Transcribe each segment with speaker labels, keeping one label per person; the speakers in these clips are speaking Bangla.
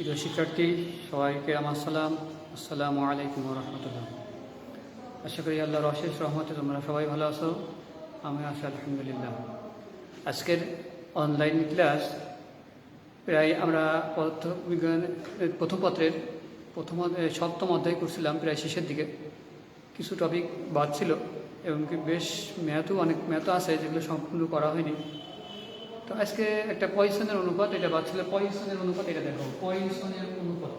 Speaker 1: প্রিয় শিক্ষার্থী সবাইকে আমার সালাম। আসসালামু আলাইকুম রহমতুল্লাহ। আশা করি আল্লাহর অশেষ রহমতে তোমরা সবাই ভালো আছো। আমি আছি আলহামদুলিল্লাহ। আজকের অনলাইন ক্লাস প্রায় আমরা পদার্থবিজ্ঞান প্রথম পত্রের সপ্তম অধ্যায় করছিলাম, প্রায় শেষের দিকে কিছু টপিক বাদ ছিল এবং বেশ অনেক ম্যাথও আছে যেগুলো সম্পূর্ণ করা হয়নি। তো আজকে একটা পয়সনের অনুপাত, এটা বাচ্চাদের পয়সনের অনুপাত, এটা দেখো পয়সনের অনুপাত।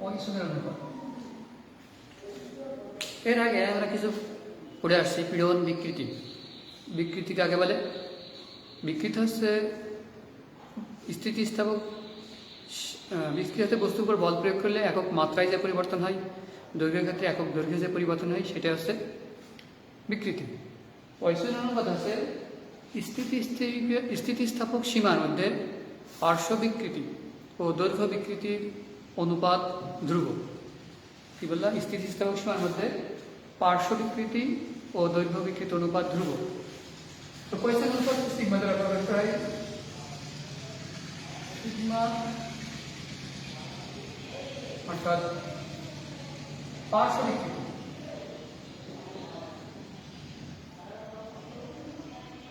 Speaker 1: পয়সনের অনুপাত এর আগে আমরা কিছু পড়ে আসছি। পীড়ন বিকৃতি, বিকৃতি কাকে বলে? বিকৃতি হচ্ছে স্থিতিস্থাপক বিকৃতি বস্তুর উপর বল প্রয়োগ করলে একক মাত্রায় যে পরিবর্তন হয়, দৈর্ঘ্যের ক্ষেত্রে একক দৈর্ঘ্যে যে পরিবর্তন হয়, সেটা হচ্ছে বিকৃতি। পয়সনের অনুপাত হচ্ছে স্থিতিস্থাপক সীমার মধ্যে পার্শ্ব বিকৃতি ও দৈর্ঘ্য বিকৃতির অনুপাত ধ্রুব। কি বললাম? স্থিতিস্থাপক সীমার মধ্যে পার্শ্ব বিকৃতি ও দৈর্ঘ্য বিকৃতি অনুপাত ধ্রুব। তো পয়সনের অনুপাত সিগমা দ্বারা প্রকাশ করা হয়। সিগমা অর্থাৎ পার্শ্ব বিকৃতি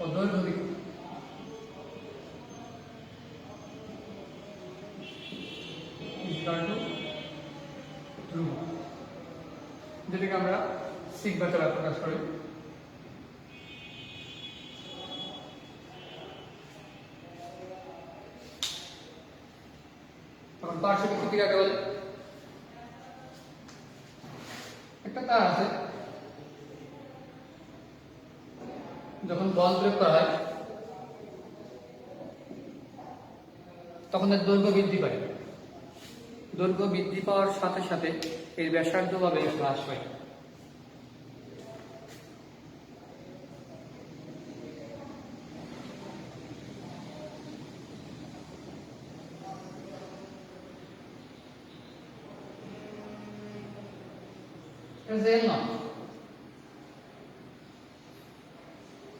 Speaker 1: ও দৈর্ঘ্য বিকৃতি। ধ্রুব, যেটাকে আমরা সিগমা দ্বারা প্রকাশ করি। এখন পার্শ্ব বিকৃতি কাকে বলে? একটা তার আছে, যখন বল প্রয়োগ করা হয় তখন এর দৈর্ঘ্য বৃদ্ধি পায়। দৈর্ঘ্য বৃদ্ধি পাওয়ার সাথে সাথে এর ব্যাসার্ধ বা বেগ হ্রাস পায়।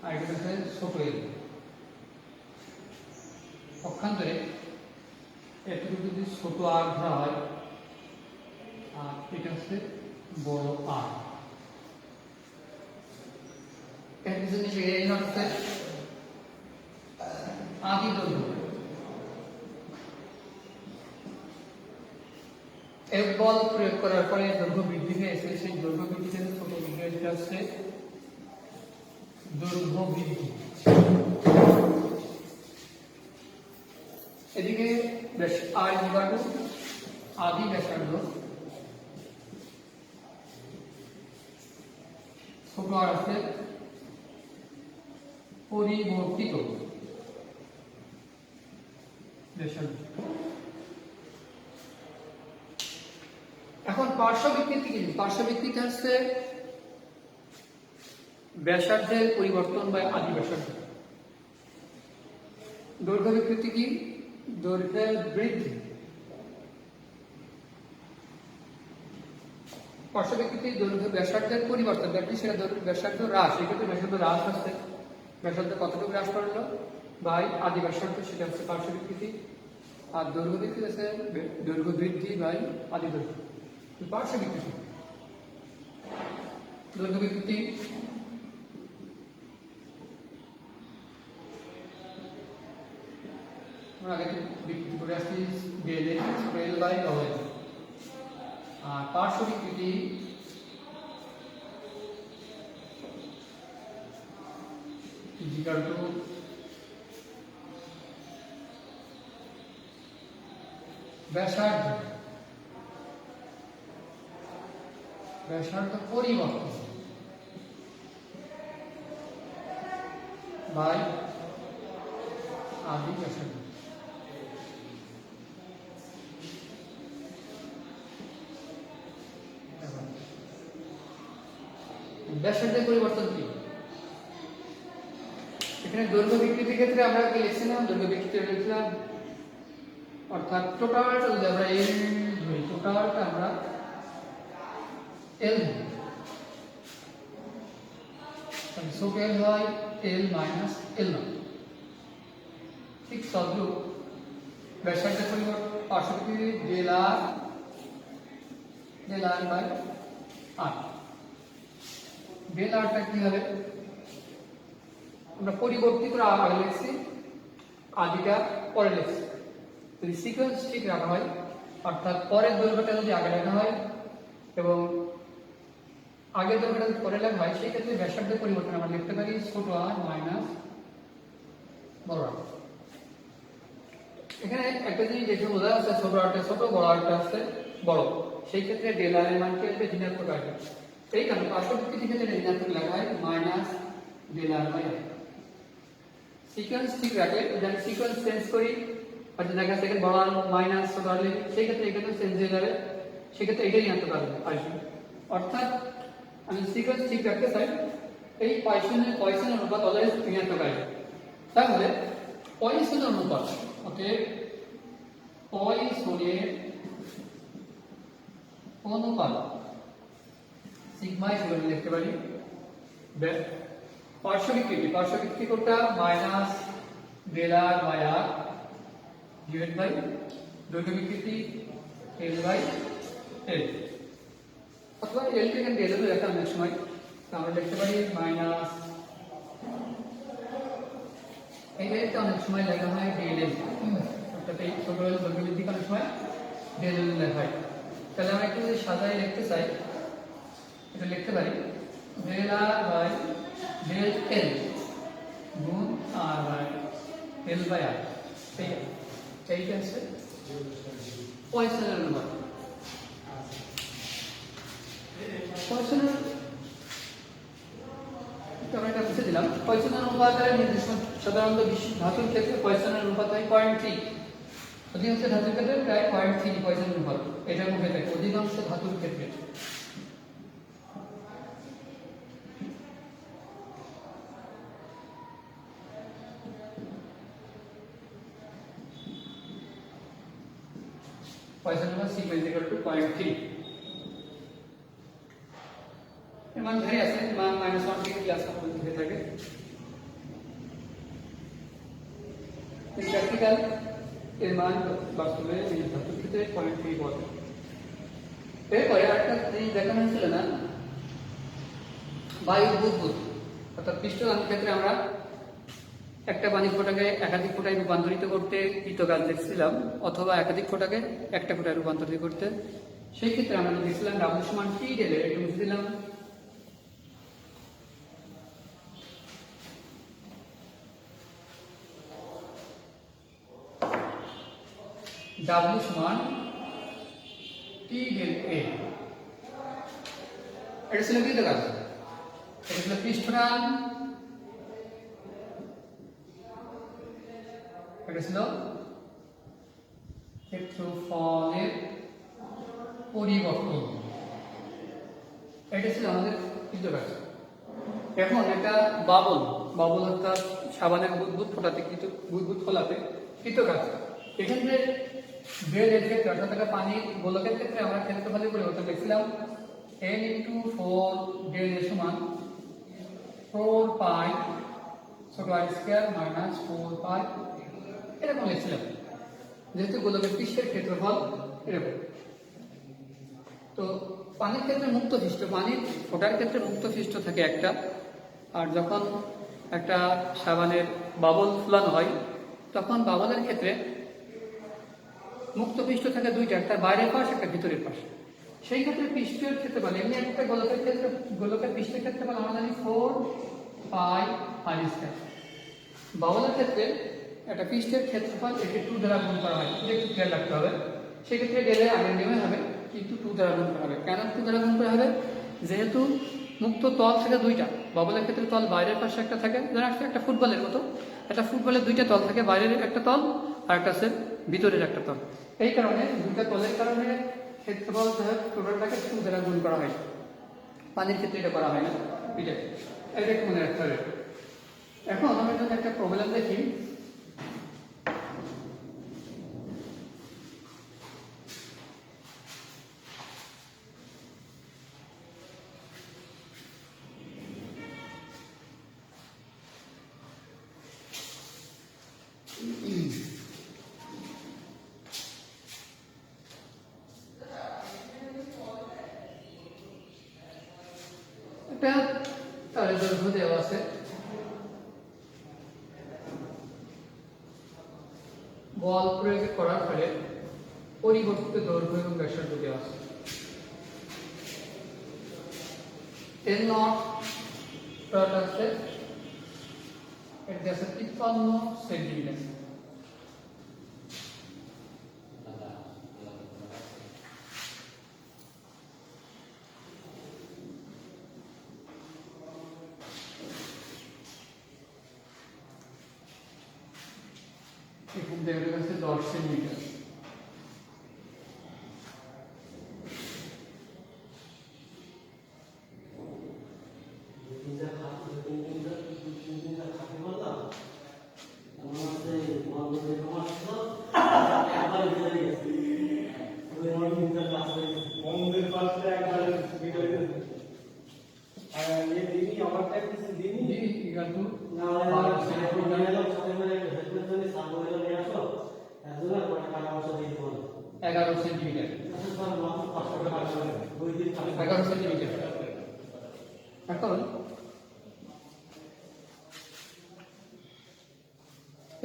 Speaker 1: আর এটা হচ্ছে ছোট এল। পক্ষান্তরে এটুকু যদি ছোট আর ধরা হয়, আর এটা হচ্ছে বড় আর। এর পিছনে এই হচ্ছে আদি দৈর্ঘ্য। এক বল প্রয়োগ করার পরে দৈর্ঘ্য বৃদ্ধি পেয়েছে, সেই দৈর্ঘ্য বৃদ্ধিতে ছোট বৃদ্ধি হচ্ছে দৈর্ঘ্য বৃদ্ধি। এদিকে আর ইকুয়াল টু আদি ব্যাসার্ধ, ছোট আর আছে পরিবর্তিত ব্যাসার্ধ। এখন পার্শ্ব বিকৃতি কি? পার্শ্ব বিকৃতি হচ্ছে ব্যাসার্ধের পরিবর্তন বা আদি ব্যাসার্ধ। দৈর্ঘ্য বিকৃতি কি? দৈর্ঘ্যের বৃদ্ধি। পার্শ্ব বিকৃতি দৈর্ঘ্য ব্যাসার্ধের পরিবর্তন, সেটা ব্যাসার্ধ হ্রাস। এক্ষেত্রে ব্যাসার্ধ হ্রাস হচ্ছে, ব্যাসার্ধ কতটুকু হ্রাস করলো বাই আদি ব্যাসার্ধ, সেটা হচ্ছে পার্শ্ব বিকৃতি। আর দৈর্ঘ্য বিকৃতি হচ্ছে দৈর্ঘ্য বৃদ্ধি বাই আদি দৈর্ঘ্য। পার্শ্ব বিকৃতি, দৈর্ঘ্য বিকৃতি আগে বিকৃতি করে আসছি ডেল বাই লবেল। আর পার্শ্ব বিকৃতি ইজিক্যাল টু ব্যাসার্ধ পরিবর্তন বাই আদি ব্যাসার্ধ। ব্যাসার্ধের পরিবর্তন কি? এখানে দৈর্ঘ্য বিকৃতির ক্ষেত্রে আমরা কি লিখছিলাম? দৈর্ঘ্য বিকৃতি লিখছিলাম অর্থাৎ টোটালটা যদি আমরা এল ধরি, টোটালটা আমরা এল ছোট এল হয় এল মাইনাস এল নট। ঠিক তদ্রূপ ব্যাসার্ধের পরিবর্তন পার্শ্ববর্তী del R by R. Del আরটা কি হবে, আমরা পরিবর্তী করে আগে লিখছি, আদিটা পরে লিখছি। যদি সিকোয়েন্স ঠিক রাখা হয়, অর্থাৎ পরের দৈর্ঘ্যটা যদি আগে লেখা হয় এবং আগের দৈর্ঘ্যটা যদি পরে লেখা হয়, সেই ক্ষেত্রে ব্যাসার্ধের পরিবর্তন আমরা লিখতে পারি ছোট আর মাইনাস বড় আর। এখানে একটা জিনিস দেখে বোঝা যাচ্ছে ছোট আরটা ছোট, বড় আরটা হচ্ছে বড়। সেই ক্ষেত্রে ডেল আর এর মানকে ঋণাত্মক আসবে। এই কারণে পার্শ্ববর্তী দিকে যদি ঋণাত্মক লেখা হয় minus del R by R. Sequence ঠিক রাখলে যদি আমি সিকোয়েন্স চেঞ্জ করি, হয়তো দেখা যাচ্ছে বড় আর মাইনাস ছোট আর লিখি, সেই ক্ষেত্রে এখানে চেঞ্জ হয়ে যাবে, সেক্ষেত্রে এটাই ঋণাত্মক আসবে। অর্থাৎ আমি সিকোয়েন্স ঠিক রাখতে চাই, এই পয়সনের অনুপাত অলওয়েজ ঋণাত্মক আসবে। তাহলে পয়সনের অনুপাত, অতএব পয়সনের অনুপাত সিগমা হিসেবে লিখতে পারি পার্শ্ববিকৃতি কোনটা minus del R by R divide by দৈর্ঘ্য বিকৃতি এল বাই এল, অথবা এল কে এখানে এল লেখা অনেক সময়, আমরা লিখতে পারি মাইনাস, এই এলটা অনেক সময় লেখা হয় ডেল এল, অর্থাৎ এই ছোট এল দৈর্ঘ্য বৃদ্ধি অনেক সময় ডেল এল লেখা হয়। তাহলে আমরা একটু যদি সাজায় লিখতে চাই, এটা লিখতে পারি del R by del L গুণ আর বাই এল বাই আর। এইটা হচ্ছে পয়সনের অনুপাত। পয়সনের আমরা এটা বুঝে দিলাম। পয়সনের অনুপাতের নির্দিষ্ট সাধারণত ধাতুর ক্ষেত্রে পয়সনের অনুপাত হয় 0.3, অধিকাংশ ধাতুর ক্ষেত্রে প্রায় 0.3 পয়সনের অনুপাত এটা মুখে থাকে অধিকাংশ ধাতুর ক্ষেত্রে। পয়সনের অনুপাত সিগমা ইকুয়াল টু 0.3। এর মান ধরে আছে, মান -1 থেকে প্লাস 1 পর্যন্ত হয়ে থাকে। এই প্র্যাকটিক্যাল এর মান বাস্তবে এই ধাতুর ক্ষেত্রে 0.3 পাওয়া যায়। এরপরে আরেকটা জিনিস দেখানো হয়েছিল না, বায়ু বুদবুদ, অর্থাৎ পৃষ্ঠতলের ক্ষেত্রে আমরা একটা পানির ফোঁটাকে একাধিক ফোঁটায় রূপান্তরিত করতে কৃতকাজ দেখছিলাম, অথবা একাধিক ফোঁটাকে একটা ফোঁটায় রূপান্তরিত করতে। সেই ক্ষেত্রে আমরা দেখছিলাম ডাব্লিউ সমান টি ডেল, একটু বুঝে দিলাম। ডাব্লিউ সমান টি ডেল এ, এটা ছিল কৃতকাজ, এটা ছিল পৃষ্ঠটান, এটা ছিল ক্ষেত্রফলের পরিবর্তন, এটা ছিল আমাদের কৃতকাজ। এখন একটা বাবল অর্থাৎ সাবানের বুদবুদ ফোটাতে, বুদবুদ ফোলাতে কৃতকাজ। এখানে ডেল এর ক্ষেত্রে অর্থাৎ একটা পানির গোলকের ক্ষেত্রে আমরা ক্ষেত্রফলের পরিবর্তন দেখছিলাম n × 4 ডেল এ সমান 4 পাই ছোট আর স্কয়ার মাইনাস 4 পাই, এরকম লিখছিলাম, যেহেতু গোলকের পৃষ্ঠের ক্ষেত্রফল এরকম। তো পানির ক্ষেত্রে মুক্ত পৃষ্ঠ, পানির ফোটার ক্ষেত্রে মুক্ত পৃষ্ঠ থাকে একটা, আর যখন একটা সাবানের বাবল ফুলানো হয় তখন বাবলের ক্ষেত্রে মুক্ত পৃষ্ঠ থাকে দুইটা, একটা বাইরের পাশ একটা ভিতরের পাশ। সেই ক্ষেত্রে পৃষ্ঠের ক্ষেত্রফল, এমনি একটা গোলকের পৃষ্ঠের ক্ষেত্রফল আমরা জানি 4 পাই আর স্কয়ার। বাবলের ক্ষেত্রে একটা পৃষ্ঠের ক্ষেত্রফল একে 2 দ্বারা গুণ করা হয়, এটা একটু খেয়াল রাখতে হবে। সেক্ষেত্রে ডেলের আগের নিয়মে হবে, কিন্তু 2 দ্বারা গুণ করা হবে। কেন 2 দ্বারা গুণ করা হবে? যেহেতু মুক্ত তল থাকে দুইটা, বাবলের ক্ষেত্রে তল বাইরের পাশে একটা থাকে, যেন একটা ফুটবলের মতো, একটা ফুটবলের দুইটা তল থাকে, বাইরের একটা তল আর একটা আছে ভিতরের একটা তল। এই কারণে দুইটা তলের কারণে ক্ষেত্রফল টোটালটাকে 2 দ্বারা গুণ করা হয়। পানির ক্ষেত্রে এটা করা হয় না, এটা একটু মনে রাখতে হবে। এখন আমরা যদি একটা প্রবলেম দেখি, দৈর্ঘ্য দেওয়া আছে, বল প্রয়োগ করার ফলে পরিবর্তিত দৈর্ঘ্য এবং ব্যাসার্ধ দেওয়া আছে। 10 নট আছে, এটা আছে 53 সেন্টিমিটার। এখান থেকে আছে 10 সেন্টিমিটার। এগারো সেন্টিমিটার। এখন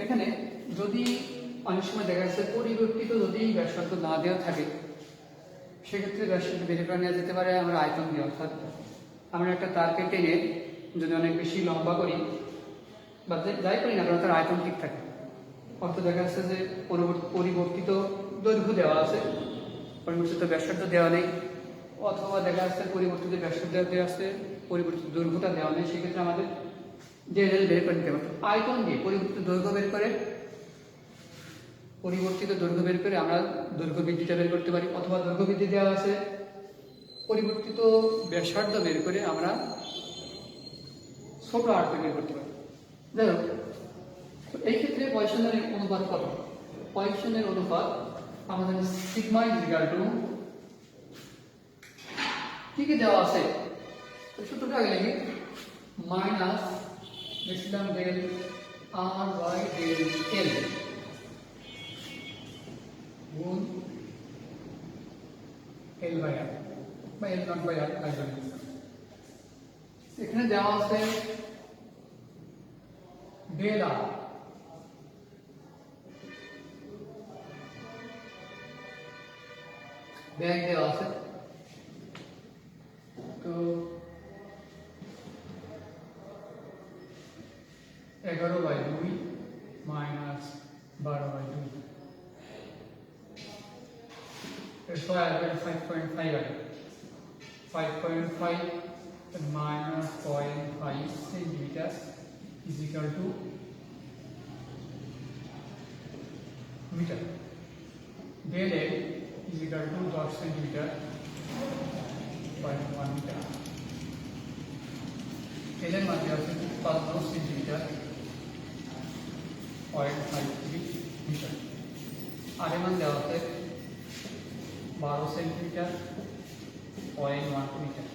Speaker 1: এখানে যদি অনেক সময় দেখা যাচ্ছে পরিবর্তিত যদি ব্যাসার্ধ না দেওয়া থাকে, সেক্ষেত্রে ব্যাসার্ধ বের করে নেওয়া যেতে পারে আমরা আয়তন দিয়ে। অর্থাৎ আমরা একটা তারকে টেনে যদি অনেক বেশি লম্বা করি বা যাই করি না কারণ তার আয়তন ঠিক থাকে, অর্থাৎ দেখা যাচ্ছে যে পরিবর্তিত দৈর্ঘ্য দেওয়া আছে, পরিবর্তিত ব্যাসার্ধ দেওয়া নেই, অথবা দেখা যাচ্ছে পরিবর্তিত ব্যাসার্ধ দেওয়া আছে, পরিবর্তিত দৈর্ঘ্যটা দেওয়া নেই। সেক্ষেত্রে আমাদের যে বের করে নিতে হবে আয়তন দিয়ে পরিবর্তিত দৈর্ঘ্য বের করে, আমরা দৈর্ঘ্য বৃদ্ধিটা বের করতে পারি, অথবা দৈর্ঘ্য বৃদ্ধি দেওয়া আছে, পরিবর্তিত ব্যাসার্ধ বের করে আমরা ছোট আর্থ বের করতে পারি। যাই হোক, এই ক্ষেত্রে পয়সনের অনুপাত কত? পয়সনের অনুপাত আমাদের সিগমা ইজ ইকুয়াল টু কি কি দেওয়া আছে সূত্রটা আগে লিখি, মাইনাস লিখলাম del R by del L গুণ এল বাই আর বা এল নট বাই আর। এখানে দেওয়া আছে ডেল আর, ব্যাগ দেওয়া আছে, তো 11/2 মাইনাস 12/2 এর স্কয়ার 5.5 আছে, 5.5 minus 0.5 centimeter is equal to meter. Del A is equal to 10 centimeter 0.1 meter. L এর মান দেওয়া আছে 5 সেন্টিমিটার 0.53 মিটার। আর এর মান দেওয়া আছে 12 সেন্টিমিটার 0.1 মিটার।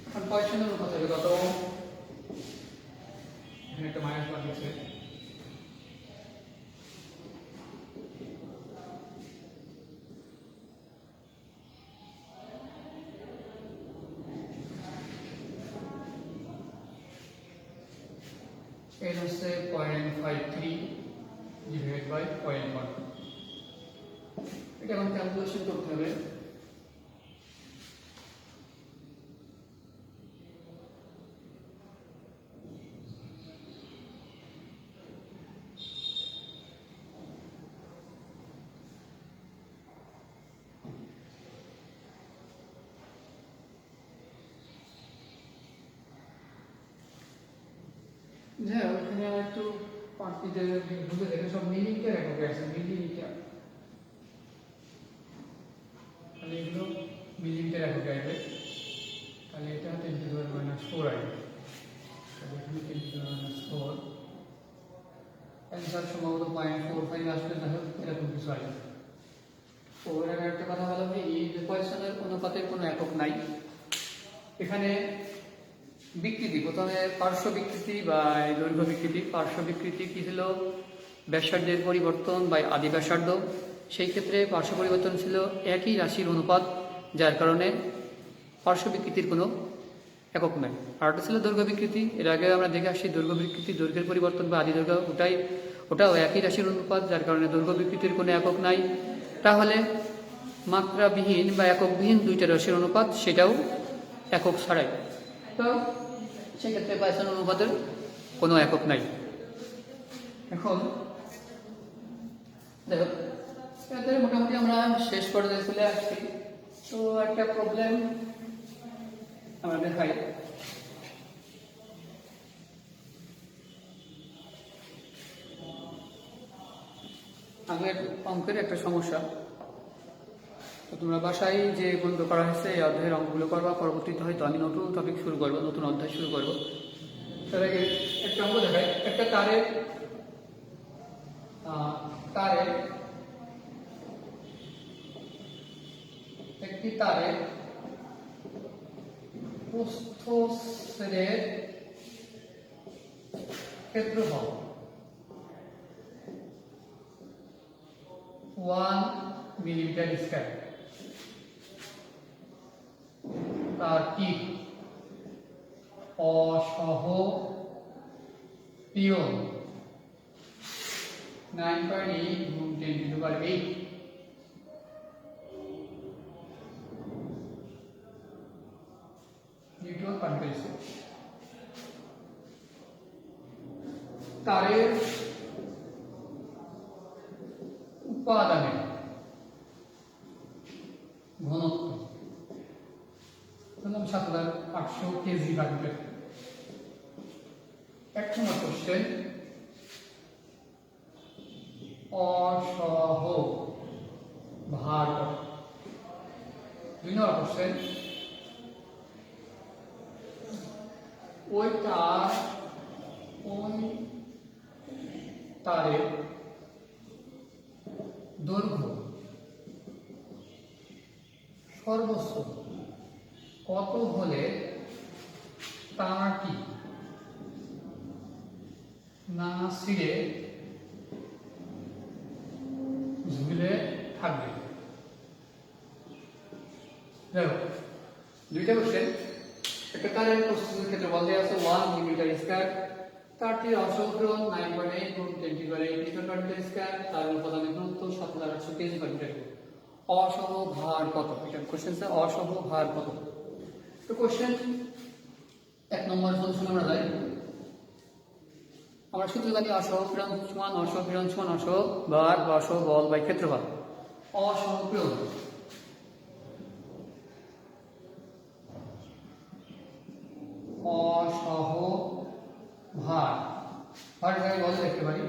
Speaker 1: এখন পয়সনের অনুপাত হবে কত? এখানে একটা মাইনাস ওয়ান আছে, এর হচ্ছে 0.53 ডিভাইড বাই 0.1। এটা এখন ক্যালকুলেশন করতে হবে। হ্যাঁ, ওখানে একটু পার্টিতে বুঝে দেখে সব মিলিমিটার এককে আছে, মিলিমিটার, তাহলে এগুলো মিলিমিটার এককে আসবে, তাহলে এটা 10⁻⁴ আসবে, তাহলে এখানে 10⁻⁴, অ্যান্সার সম্ভবত 0.45 আসবে, না হোক এরকম কিছু আসবে। তো এর আগে একটা কথা বলা হয়, এই পয়সনের অনুপাতের কোনো একক নাই। এখানে বিকৃতি, প্রথমে পার্শ্ব বিকৃতি বা দৈর্ঘ্য বিকৃতি। পার্শ্ব বিকৃতি কি ছিল? ব্যাসার্ধের পরিবর্তন বা আদি ব্যাসার্ধ। সেই ক্ষেত্রে পার্শ্ব পরিবর্তন ছিল একই রাশির অনুপাত, যার কারণে পার্শ্ব বিকৃতির কোনো একক নয়। আর একটা ছিল দৈর্ঘ্য বিকৃতি, এর আগে আমরা দেখে আসছি দৈর্ঘ্য বিকৃতি, দৈর্ঘ্যের পরিবর্তন বা আদি দৈর্ঘ্য, ওটাও একই রাশির অনুপাত, যার কারণে দৈর্ঘ্য বিকৃতির কোনো একক নাই। তাহলে মাত্রাবিহীন বা এককবিহীন দুইটা রাশির অনুপাত, সেটাও একক ছাড়াই, তো সেক্ষেত্রে পাইথন অনুপাতের কোনো একক নাই। এখন দেখো মোটামুটি আমরা শেষ পর্যায়ে চলে আসছি। তো একটা প্রবলেম আমরা দেখাই। আগের অঙ্কের একটা সমস্যা, তো তোমরা বাসায় যে গণিত করা হয়েছে এই অধ্যায়ের অঙ্কগুলো করবা, পরবর্তীতে হয়তো আমি নতুন টপিক শুরু করবো, নতুন অধ্যায় শুরু করবো। তার আগে একটা অঙ্ক দেখাই। একটা তারে একটি তারে প্রস্থচ্ছেদের ক্ষেত্রফল 1 মিলিমিটার স্কয়ার, তারটি অসহপীয় 9.8 গুণ 10⁸ নিউটন পান পেয়েছে। তারের উপাদানের ঘনত্ব 7800 কেজি পার মিটার। এক নম্বর কোশ্চেন, অসহ ভার কত? 2 নম্বর কোশ্চেন, ওই তারের দৈর্ঘ্য সর্বোচ্চ কত হলে তারটি না ছিঁড়ে ঝুলে থাকবে? দেখো দুইটা কোশ্চেন। একটা তারের প্রস্থচ্ছেদের ক্ষেত্রফল দেওয়া আছে 1 মিলিমিটার স্কয়ার, তারটি অসহপূরণ 9.8 গুণ 10⁸ নিউটন পার মিটার স্কয়ার, তার উপাদানের ঘনত্ব 7800 কেজি পার মিটার। অসহ ভার কত? এটা কোশ্চেন স্যার, অসহ ভার কত? তো কোশ্চেন এক নম্বর সলিউশন আমরা জানি, আমরা সূত্র জানি অসহপীড়ন সমান অসহপীড়ন সমান অসহ ভার বা অসহ বল বাই ক্ষেত্রফল। অসহপীড়ন অসহ ভার, ভার জায়গায় বল লিখতে পারি,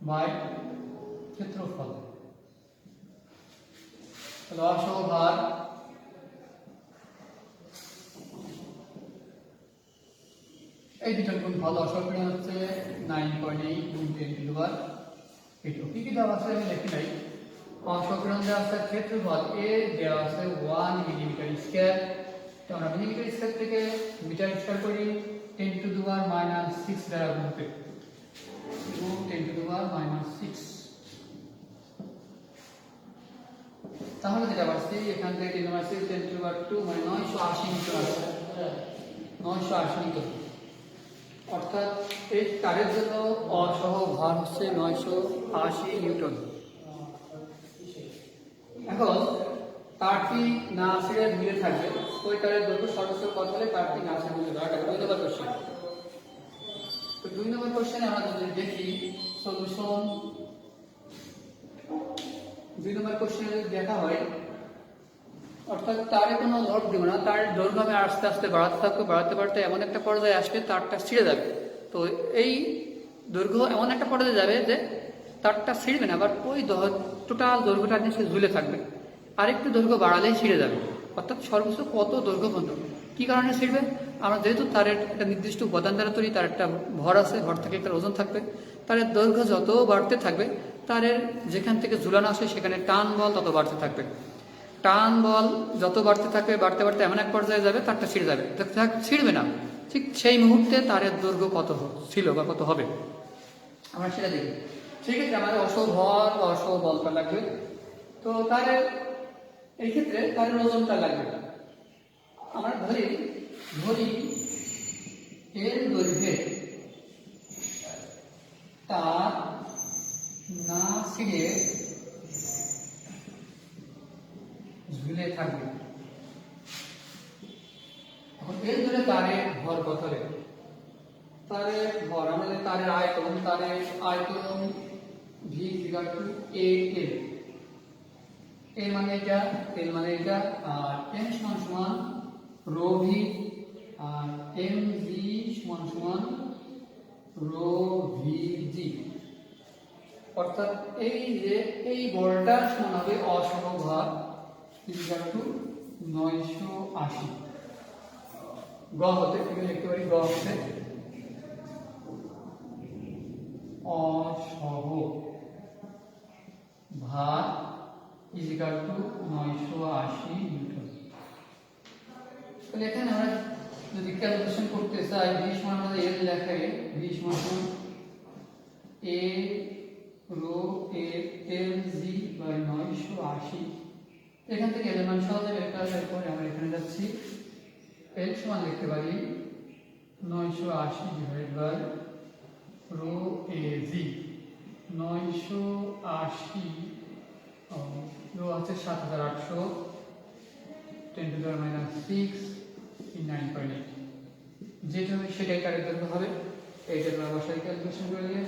Speaker 1: বাই ক্ষেত্রফল। তাহলে অসহ ভার এই দুটোর গুণফল, অসহপীড়ন হচ্ছে 9.8 গুণ 10⁸। কি কি দেওয়া আছে আমি লিখি নাই। অসহপীড়ন দেওয়া আছে, ক্ষেত্রফল এ দেওয়া আছে 1 মিলিমিটার স্কয়ার। তো আমরা মিলিমিটার স্কয়ার থেকে মিটার স্কয়ার করি 10⁻⁻6 দ্বারা গুণ করি, 10⁻⁻6। তাহলে যেটা পাচ্ছি এখান থেকে 10⁻6 মানে 980 মিটার আছে, 980 মিটার। অর্থাৎ এই তারের জন্য অসহ ভার হচ্ছে 980 নিউটন। এখন তারটি না ছিঁড়ে ঝুলে থাকবে, ওই তারের দৈর্ঘ্য সর্বোচ্চ কত হলে তারটি না ছিঁড়ে ঝুলে থাকবে? 2 নম্বর কোশ্চেন। তো 2 নম্বর কোশ্চেনে আমরা যদি দেখি সলিউশন, 2 নম্বর কোশ্চেনে যদি দেখা হয়, অর্থাৎ তারে কোনো লোড দিব না, তার দৈর্ঘ্য আমি আস্তে আস্তে বাড়াতে থাকবো, বাড়াতে বাড়তে এমন একটা পর্যায়ে আসবে তারটা ছিঁড়ে যাবে। তো এই দৈর্ঘ্য এমন একটা পর্যায়ে যাবে যে তারটা ছিঁড়বে না, বাট ওই টোটাল দৈর্ঘ্যটা নিয়ে সে ঝুলে থাকবে। আরেকটু দৈর্ঘ্য বাড়ালেই ছিঁড়ে যাবে। অর্থাৎ সর্বোচ্চ কত দৈর্ঘ্য পর্যন্ত, কি কারণে ছিঁড়বে? আমরা যেহেতু তারের একটা নির্দিষ্ট উপাদান দ্বারা তৈরি, তার একটা ভর আছে, ভর থেকে একটা ওজন থাকবে, তারের দৈর্ঘ্য যত বাড়তে থাকবে তারের যেখান থেকে ঝুলানো আসে সেখানে টান বল তত বাড়তে থাকবে। টান বল যত বাড়তে থাকবে, বাড়তে বাড়তে এমন এক পর্যায়ে যাবে তারটা ছিঁড়ে যাবে, ছিঁড়বে না। ঠিক সেই মুহূর্তে তারের দৈর্ঘ্য কত ছিল বা কত হবে আমরা সেটা দেখি। সেক্ষেত্রে আমাদের অসহ ভর বা অসহ বলটা লাগবে। তো তারের এই ক্ষেত্রে তারের ওজনটা লাগবে। আমরা ধরি ধরি এর দৈর্ঘ্যে তার না ছিঁড়ে ঝুলে থাকবে। এখন এর ধরে তারের ভর কত হবে? তারের ভর আমাদের তারের আয়তন v equal to a l। এর মানে এটা, এর মানে এটা, আর m সমান সমান রো ভি, আর m v সমান সমান রো ভি জি। অর্থাৎ এই যে এই বলটা সমান হবে অসম ভার ইকুয়াল টু 980। গ হতে এখানে লিখতে পারি গ হতে অসহ ভার ইকুয়াল টু 980 নিউটন। তাহলে এখানে আমরা যদি ক্যালকুলেশন করতে চাই, v সমান আমাদের l লেখায় v সমান a rho a l g by 980। এখান থেকে এর মান সহজে বের করা যায়। পরে আমরা এখানে যাচ্ছি, l সমান লিখতে পারি 980 divide by rho a g। 980 rho আছে 7800, 10 টু the minus 6 9.8, যেটা হবে সেটাই কারেক্ট হবে। এইটা আমরা বসাই ক্যালকুলেশন করে দিয়ে।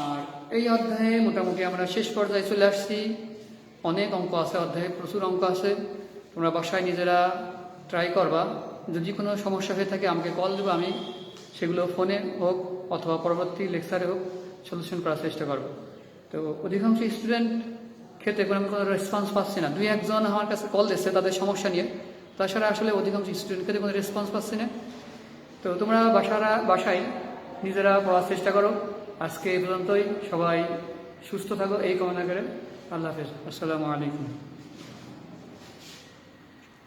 Speaker 1: আর এই অধ্যায়ে মোটামুটি আমরা শেষ পর্যায়ে চলে আসছি। অনেক অঙ্ক আছে অধ্যায়ে, প্রচুর অঙ্ক আছে। তোমরা বাসায় নিজেরা ট্রাই করবা। যদি কোনো সমস্যা হয়ে থাকে আমাকে কল দেবো, আমি সেগুলো ফোনে হোক অথবা পরবর্তী লেকচারে হোক সলিউশন করার চেষ্টা করবো। তো অধিকাংশ স্টুডেন্ট ক্ষেত্রে আমি কোনো রেসপন্স পাচ্ছি না। 2-1 জন আমার কাছে কল দিচ্ছে তাদের সমস্যা নিয়ে, তাছাড়া আসলে অধিকাংশ স্টুডেন্ট ক্ষেত্রে কোনো রেসপন্স পাচ্ছি না। তো তোমরা বাসায় নিজেরা পড়ার চেষ্টা করো। আজকে এই পর্যন্তই। সবাই সুস্থ থাকো এই কামনা করে। আল্লাহ হাফেজ। আসসালামু আলাইকুম।